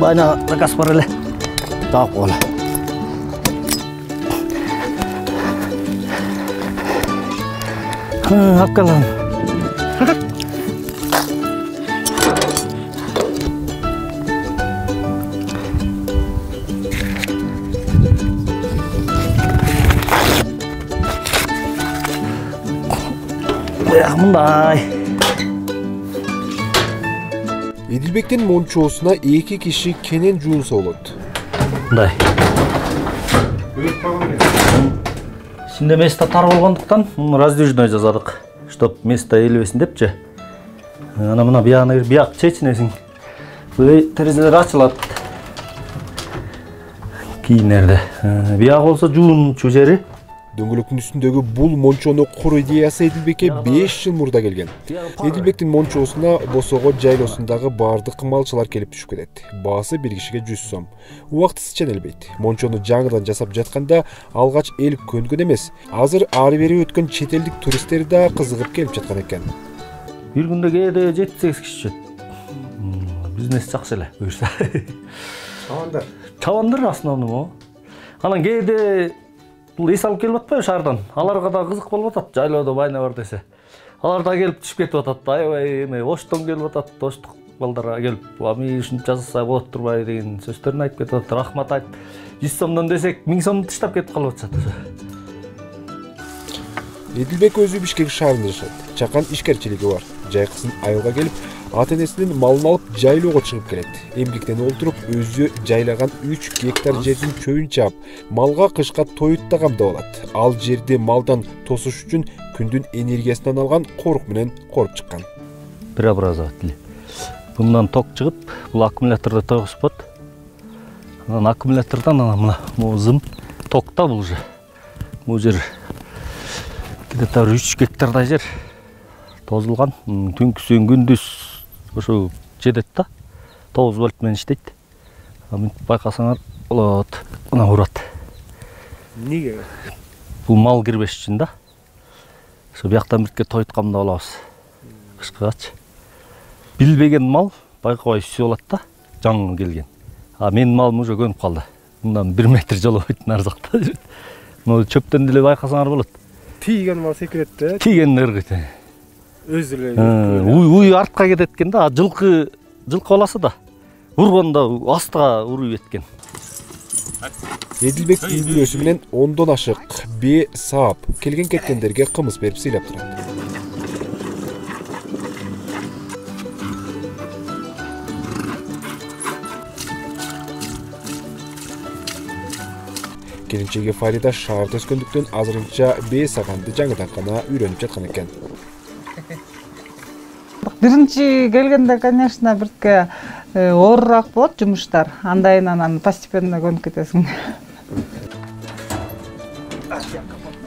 Bana заказ бар эле. Так боло. Аккалам. Мындай. Эдилбектин мончоосуна 2 киши кенен жуунса болот. Мындай. Ичинде место тар болгондуктан раздвижной жасадык, чтоб место элбесин депчи. Ана мына бияк чечинесиң. Терезелер ачылат. Кийинерде. Бияк болсо жуунчу жери. Дөңгөлөктүн үстүндөгү бул мончону куруу идеясы Эдилбекке 5 жыл мурда келген. Эдилбектин мончоосуна Босого жайлоосундагы бардык малчылар келип түшүп кетет. Баасы бир кишиге 100 сом. Убактысы ченелбейт. Мончону жаңыдан жасап жатканда алгач эл көнгөн эмес. Азыр ары бери өткөн чет элдик туристтер да кызыгып келип жаткан экен. Бир күндө кээде 7-8 киши чет. Бизнес жакшы эле буюрса. Чабандар основном. Анан кээде бул эс алып келип атпайбы шаардан. Аларга да кызык болуп атат. Жайлоодо байна бар десе. Алар да келип түшүп кетип атат. Аябай эме оштон келип атат. Оштук балдар келип, "Ами ушунча жасаса болот турбайбы" деген сөздөрүн айтып кетип атат. Рахмат айтып, 100 сомдон десек 1000 сомду таштап кетип калып атышат. Эдилбек өзү Бишкек шаарында жашайт. Чакан ишкерчилиги бар. Жайкысын айылга келип, ата-энесинин малын алып жайлоого чыгып келет. Эмгектен олтуруп, өзү жайлаган 3 гектар жердин чөбүн чаап, малга кышка тоют да камдап алат. Ал жерди малдан тосуш үчүн күндүн энергиясынан алган корук менен коруп чыккан. Преобразователь. Bundan ток чыгып, бул аккумуляторду тойгузбот. Анан аккумулятордон мына зым токта бул же. Бул жер где-то 3 гектардай жер тозулган. Түнкүсүн күндүз ошо жетет да. 9 вольт менен иштейт. Байкасаңар болот. Мына урат. Неге? Бул мал кирбеш үчүн да. Ошо бияктан бирке тоют камдап алабыз. Кышкагачы. Билбеген мал байкабай сүйүп алат да, жаңы келген. Менин малым уже көнүп калды. Мындан 1 метр жолобойт нарзакта жүрөт. Мына чөптөн деле байкасаңар болот. Тийген мал секирет да. Тийген ыргыт. Өзү эле. Уй артка кетет экен да, жылкы баласы да. Ургондо астыга уруп кеткен. Эдилбек үй бүлөсү менен 10дон ашык бе саап келген кеткендерге кымыз берип сыйлап турат. Келинчеги Фарида шаарда өскөндүктөн азырынча бе саганды жаңыдан гана үйрөнүп жаткан экен. Биринчи келгенде, конечно, бирке оорураак болот жумуштар. Андайын анан постепенно көнүп кетесиң.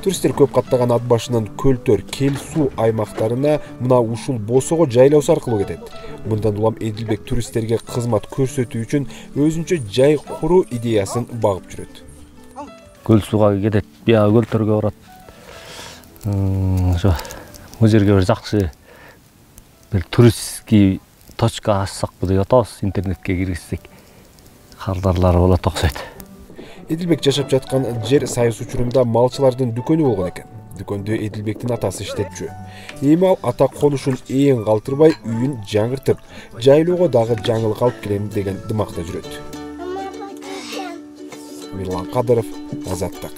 Туристтер көп каттаган ат башынан көлтөр, кел суу аймактарына мына ушул Босого жайлоосу аркылуу кетет. Мындан улам Эдилбек туристтерге кызмат көрсөтүү үчүн өзүнчө жай куруу идеясын багып жүрөт. Көл сууга кетет, бия көлтөргө барат. Ошо бул жерге бир жакшы бир туристский точка ачсакпы деп атабыз, интернетке киргизсек. Кардарлар болот окшойт. Эдилбек жашап жаткан жер Сайыс учурунда малчылардын дүкөнү болгон экен. Дүкөндө Эдилбектин атасы иштетчү. Эми ал ата конушун ээн калтырбай үйүн жаңыртып, жайлоого дагы жаңылык алып келем деген дымакта жүрөт. Мирлан Кадыров, Азаттык.